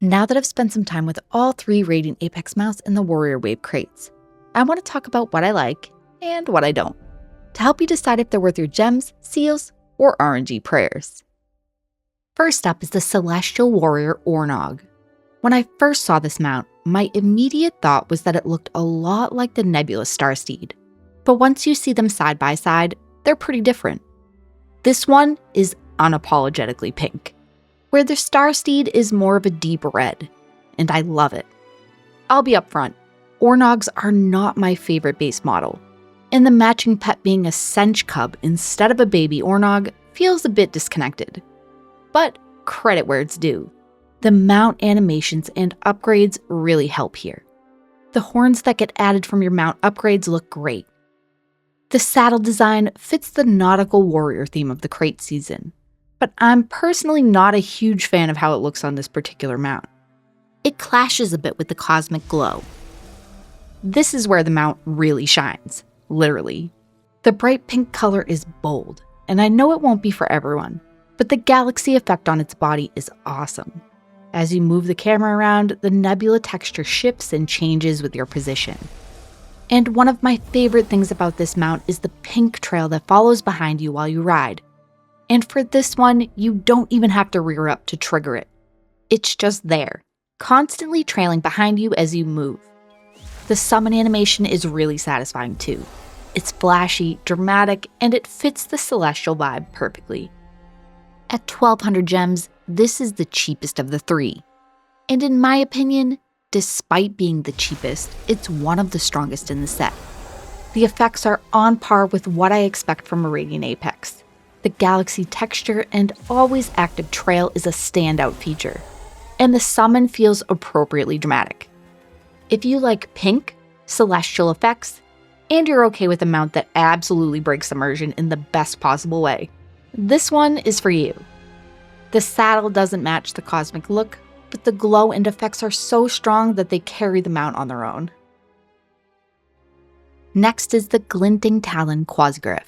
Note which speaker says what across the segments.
Speaker 1: Now that I've spent some time with all three Radiant Apex mounts in the Warrior Wave crates, I want to talk about what I like and what I don't, to help you decide if they're worth your gems, seals, or RNG prayers. First up is the Celestial Warrior Ornaug. When I first saw this mount, my immediate thought was that it looked a lot like the Nebulous Starsteed, but once you see them side by side, they're pretty different. This one is unapologetically pink, where the Starsteed is more of a deep red, and I love it. I'll be upfront, Ornaugs are not my favorite base model, and the matching pet being a Sench cub instead of a baby Ornaug feels a bit disconnected. But credit where it's due. The mount animations and upgrades really help here. The horns that get added from your mount upgrades look great. The saddle design fits the nautical warrior theme of the crate season, but I'm personally not a huge fan of how it looks on this particular mount. It clashes a bit with the cosmic glow. This is where the mount really shines, literally. The bright pink color is bold, and I know it won't be for everyone, but the galaxy effect on its body is awesome. As you move the camera around, the nebula texture shifts and changes with your position. And one of my favorite things about this mount is the pink trail that follows behind you while you ride. And for this one, you don't even have to rear up to trigger it. It's just there, constantly trailing behind you as you move. The summon animation is really satisfying too. It's flashy, dramatic, and it fits the celestial vibe perfectly. At 1,200 gems, this is the cheapest of the three. And in my opinion, despite being the cheapest, it's one of the strongest in the set. The effects are on par with what I expect from a Radiant Apex. The galaxy texture and always active trail is a standout feature, and the summon feels appropriately dramatic. If you like pink, celestial effects, and you're okay with a mount that absolutely breaks immersion in the best possible way, this one is for you. The saddle doesn't match the cosmic look, but the glow and effects are so strong that they carry the mount on their own. Next is the Glinting Talon Quasigriff.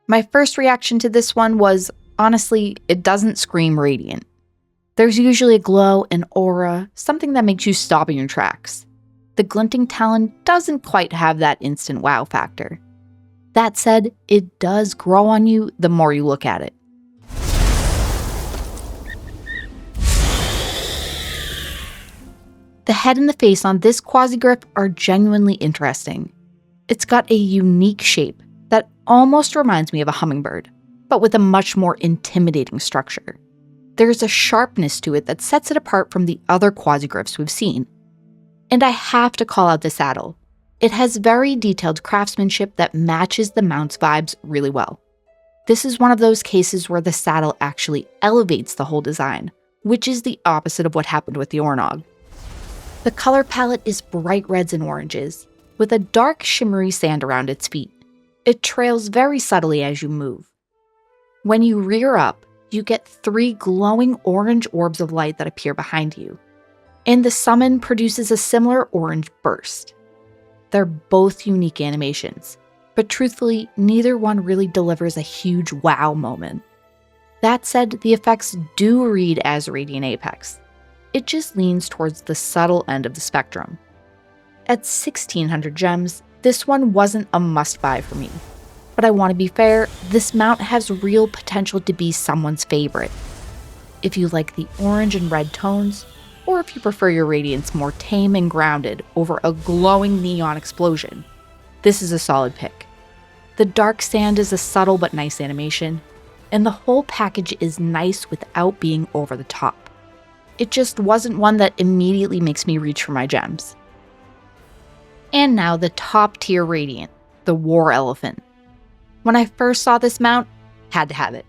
Speaker 1: My first reaction to this one was, honestly, it doesn't scream Radiant. There's usually a glow, an aura, something that makes you stop in your tracks. The Glinting Talon doesn't quite have that instant wow factor. That said, it does grow on you the more you look at it. The head and the face on this Quasigriff are genuinely interesting. It's got a unique shape that almost reminds me of a hummingbird, but with a much more intimidating structure. There's a sharpness to it that sets it apart from the other Quasigriffs we've seen. And I have to call out the saddle. It has very detailed craftsmanship that matches the mount's vibes really well. This is one of those cases where the saddle actually elevates the whole design, which is the opposite of what happened with the Ornaug. The color palette is bright reds and oranges, with a dark shimmery sand around its feet. It trails very subtly as you move. When you rear up, you get 3 glowing orange orbs of light that appear behind you, and the summon produces a similar orange burst. They're both unique animations, but truthfully, neither one really delivers a huge wow moment. That said, the effects do read as Radiant Apex. It just leans towards the subtle end of the spectrum. At 1,600 gems, this one wasn't a must-buy for me. But I want to be fair, this mount has real potential to be someone's favorite. If you like the orange and red tones, or if you prefer your Radiance more tame and grounded over a glowing neon explosion, this is a solid pick. The dark sand is a subtle but nice animation, and the whole package is nice without being over the top. It just wasn't one that immediately makes me reach for my gems. And now the top tier Radiant, the War Elephant. When I first saw this mount, had to have it.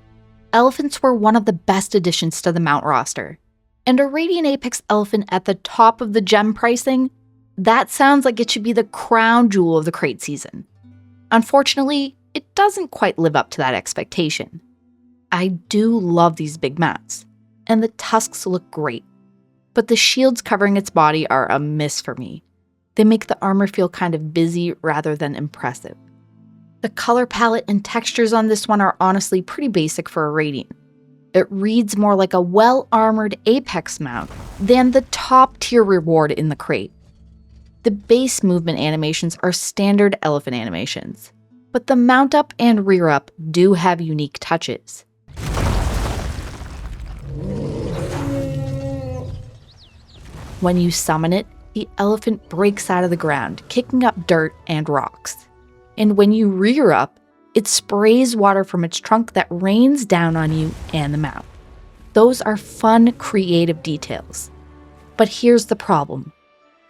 Speaker 1: Elephants were one of the best additions to the mount roster. And a Radiant Apex elephant at the top of the gem pricing, that sounds like it should be the crown jewel of the crate season. Unfortunately, it doesn't quite live up to that expectation. I do love these big mounts, and the tusks look great, but the shields covering its body are a miss for me. They make the armor feel kind of busy rather than impressive. The color palette and textures on this one are honestly pretty basic for a Radiant. it reads more like a well-armored Apex mount than the top-tier reward in the crate. The base movement animations are standard elephant animations, but the mount up and rear up do have unique touches. When you summon it, the elephant breaks out of the ground, kicking up dirt and rocks. And when you rear up, it sprays water from its trunk that rains down on you and the mount. Those are fun, creative details. But here's the problem.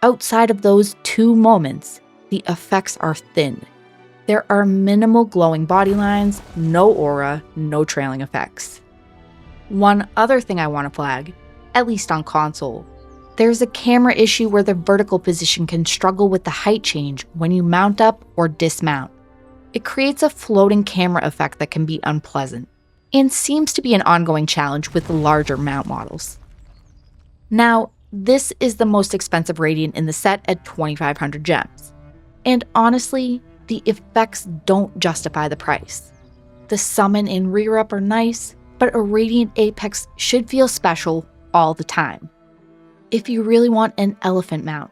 Speaker 1: Outside of those two moments, the effects are thin. There are minimal glowing body lines, no aura, no trailing effects. One other thing I want to flag, at least on console, there's a camera issue where the vertical position can struggle with the height change when you mount up or dismount. It creates a floating camera effect that can be unpleasant, and seems to be an ongoing challenge with larger mount models. Now, this is the most expensive Radiant in the set at 2,500 gems. And honestly, the effects don't justify the price. The summon and rear up are nice, but a Radiant Apex should feel special all the time. If you really want an elephant mount,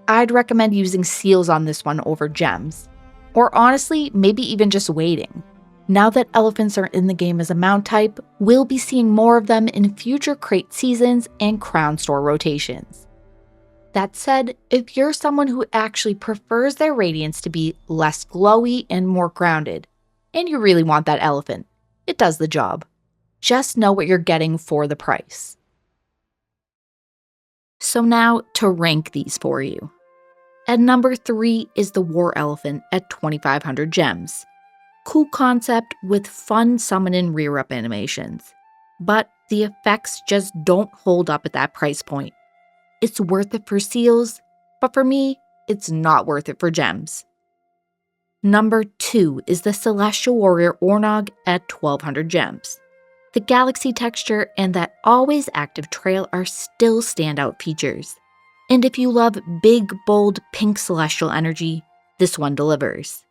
Speaker 1: I'd recommend using seals on this one over gems. Or honestly, maybe even just waiting. Now that elephants are in the game as a mount type, we'll be seeing more of them in future crate seasons and crown store rotations. That said, if you're someone who actually prefers their Radiants to be less glowy and more grounded, and you really want that elephant, it does the job. Just know what you're getting for the price. So now to rank these for you. At number 3 is the War Elephant at 2,500 gems. Cool concept with fun summon and rear up animations. But the effects just don't hold up at that price point. It's worth it for seals, but for me, it's not worth it for gems. Number 2 is the Celestial Warrior Ornaug at 1,200 gems. The galaxy texture and that always active trail are still standout features. And if you love big, bold, pink celestial energy, this one delivers.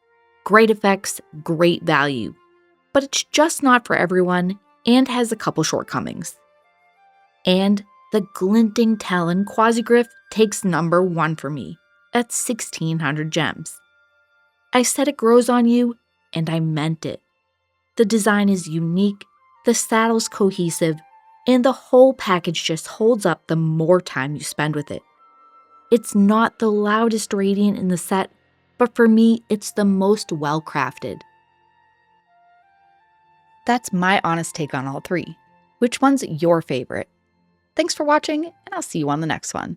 Speaker 1: Great effects, great value. But it's just not for everyone and has a couple shortcomings. And the Glinting Talon Quasigriff takes number 1 for me at 1,600 gems. I said it grows on you, and I meant it. The design is unique, the saddle's cohesive, and the whole package just holds up the more time you spend with it. It's not the loudest Radiant in the set, but for me, it's the most well-crafted. That's my honest take on all 3. Which one's your favorite? Thanks for watching, and I'll see you on the next one.